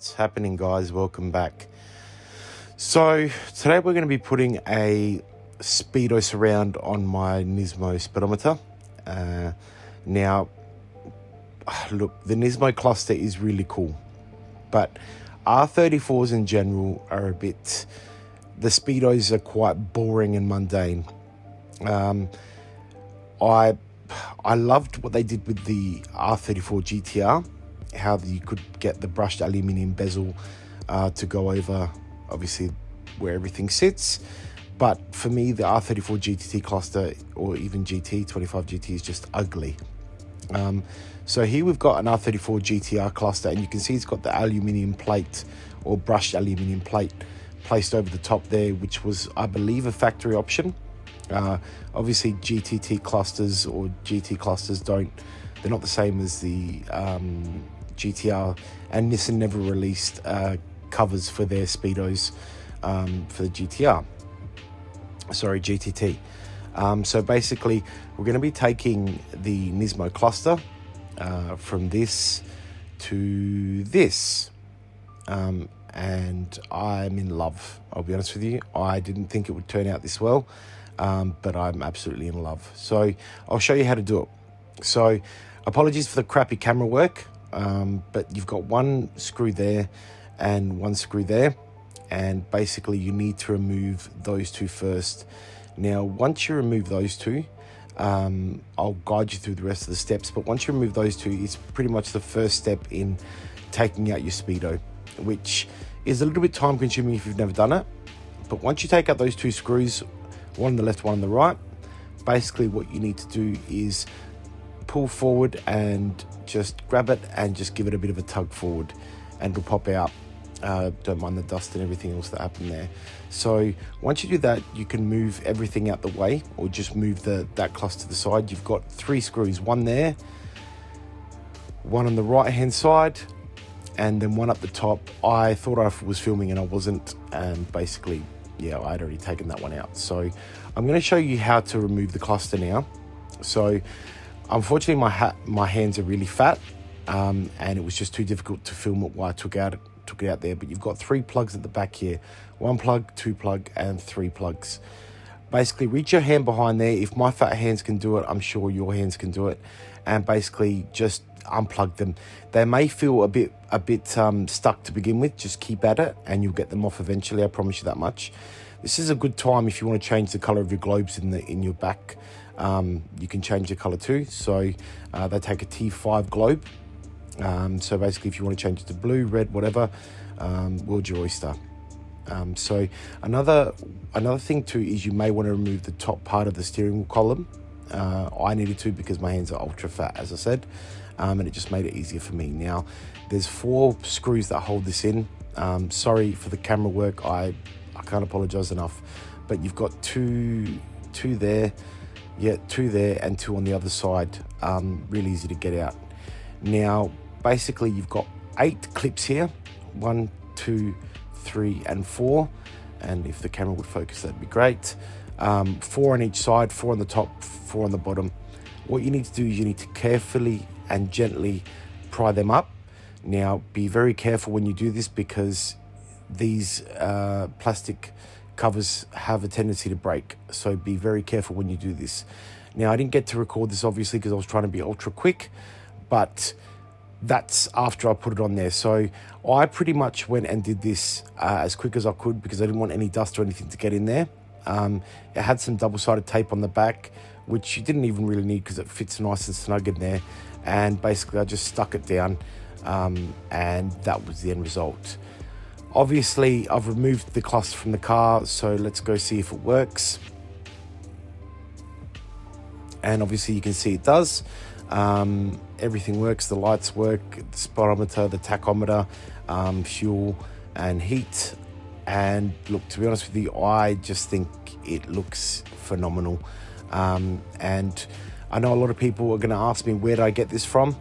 What's happening, guys? Welcome back. So today we're going to be putting a speedo surround on my Nismo speedometer. Now look, the Nismo cluster is really cool, but R34s in general are a bit, the speedos are quite boring and mundane. I loved what they did with the R34 GTR, how you could get the brushed aluminium bezel to go over, obviously, where everything sits. But for me, the R34 GTT cluster, or even GT, 25 GT, is just ugly. So here we've got an R34 GTR cluster, and you can see it's got the aluminium plate, or brushed aluminium plate, placed over the top there, which was, I believe, a factory option. Obviously GTT clusters or GT clusters they're not the same as the GTR, and Nissan never released covers for their speedos for the GTT. So basically we're going to be taking the Nismo cluster from this to this, and I'm in love. I'll be honest with you, I didn't think it would turn out this well, but I'm absolutely in love. So I'll show you how to do it. So apologies for the crappy camera work, but you've got one screw there and one screw there, and basically you need to remove those two first. Now once you remove those two, I'll guide you through the rest of the steps, but once you remove those two, it's pretty much the first step in taking out your speedo, which is a little bit time consuming if you've never done it. But once you take out those two screws, one on the left, one on the right, basically what you need to do is pull forward and just grab it and just give it a bit of a tug forward, and it'll pop out. Don't mind the dust and everything else that happened there. So once you do that, you can move everything out the way, or just move that cluster to the side. You've got three screws, one there, one on the right hand side, and then one up the top. I thought I was filming and I wasn't, and basically, yeah, I'd already taken that one out. So I'm going to show you how to remove the cluster now. So unfortunately my hands are really fat, and it was just too difficult to film it while I took it out there. But you've got three plugs at the back here, one plug, two plug, and three plugs. Basically reach your hand behind there. If my fat hands can do it, I'm sure your hands can do it, and basically just unplug them. They may feel a bit stuck to begin with. Just keep at it and you'll get them off eventually, I promise you that much. This is a good time if you want to change the color of your globes in your back. You can change the color too. So they take a T5 globe. So basically if you want to change it to blue, red, whatever, world's your oyster. So another thing too is you may want to remove the top part of the steering wheel column. I needed to because my hands are ultra fat, as I said, and it just made it easier for me. Now there's four screws that hold this in. Sorry for the camera work, I can't apologize enough, but you've got two there, yeah, two there and two on the other side. Really easy to get out. Now basically you've got 8 clips here, 1, 2, 3 and 4, and if the camera would focus that'd be great. 4 on each side, 4 on the top, 4 on the bottom. What you need to do is you need to carefully and gently pry them up. Now be very careful when you do this, because these plastic covers have a tendency to break, so be very careful when you do this. Now I didn't get to record this obviously because I was trying to be ultra quick, but that's after I put it on there. So I pretty much went and did this as quick as I could because I didn't want any dust or anything to get in there. It had some double-sided tape on the back, which you didn't even really need because it fits nice and snug in there, and basically I just stuck it down, and that was the end result. Obviously I've removed the cluster from the car, so let's go see if it works. And obviously you can see it does. Everything works, the lights work, the speedometer, the tachometer, fuel and heat. And look, to be honest with you, I just think it looks phenomenal. And I know a lot of people are going to ask me, where did I get this from?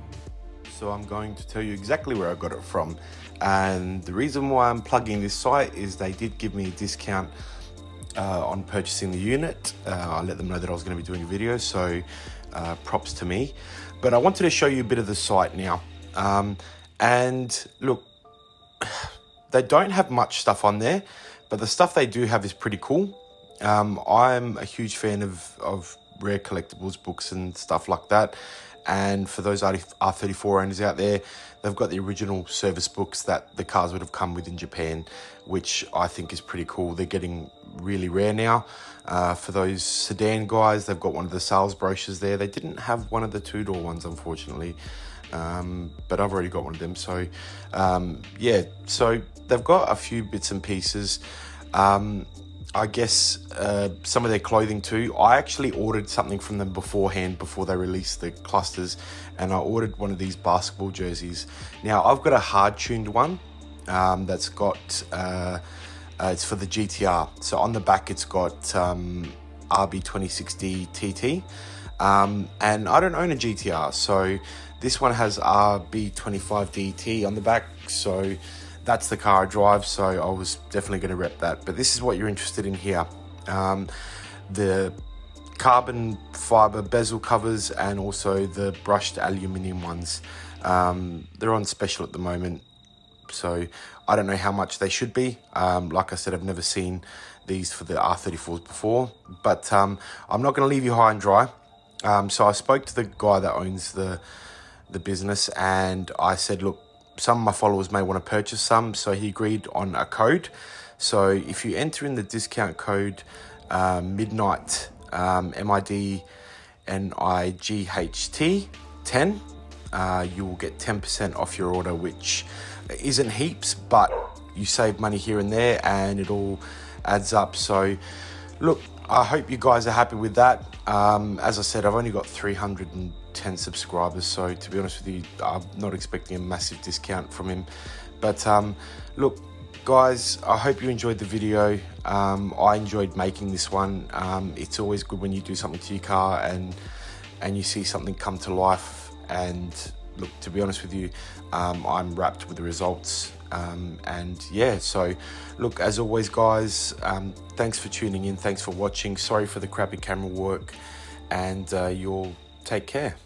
So I'm going to tell you exactly where I got it from. And the reason why I'm plugging this site is they did give me a discount on purchasing the unit. I let them know that I was going to be doing a video, so props to me. But I wanted to show you a bit of the site now. And look, they don't have much stuff on there, but the stuff they do have is pretty cool. I'm a huge fan of rare collectibles books and stuff like that. And for those R34 owners out there, they've got the original service books that the cars would have come with in Japan, which I think is pretty cool. They're getting really rare now. For those sedan guys, they've got one of the sales brochures there. They didn't have one of the two-door ones, unfortunately, but I've already got one of them. So, yeah, so they've got a few bits and pieces. I guess some of their clothing too. I actually ordered something from them beforehand, before they released the clusters, and I ordered one of these basketball jerseys. Now, I've got a hard-tuned one that's got, it's for the GTR. So on the back, it's got RB26D TT, and I don't own a GTR, so this one has RB25DT on the back, so that's the car I drive, so I was definitely going to rep that. But this is what you're interested in here. The carbon fiber bezel covers and also the brushed aluminium ones. They're on special at the moment, so I don't know how much they should be. Like I said, I've never seen these for the R34s before, but I'm not going to leave you high and dry. So I spoke to the guy that owns the business, and I said, look, some of my followers may want to purchase some, so he agreed on a code. So if you enter in the discount code midnight, MIDNIGHT 10, you will get 10% off your order, which isn't heaps, but you save money here and there, and it all adds up. So look, I hope you guys are happy with that. As I said, I've only got 310 subscribers, so to be honest with you, I'm not expecting a massive discount from him. But look, guys, I hope you enjoyed the video. I enjoyed making this one. It's always good when you do something to your car and you see something come to life. And look, to be honest with you, I'm wrapped with the results. And yeah, so look, as always, guys, thanks for tuning in, thanks for watching. Sorry for the crappy camera work, and you'll take care.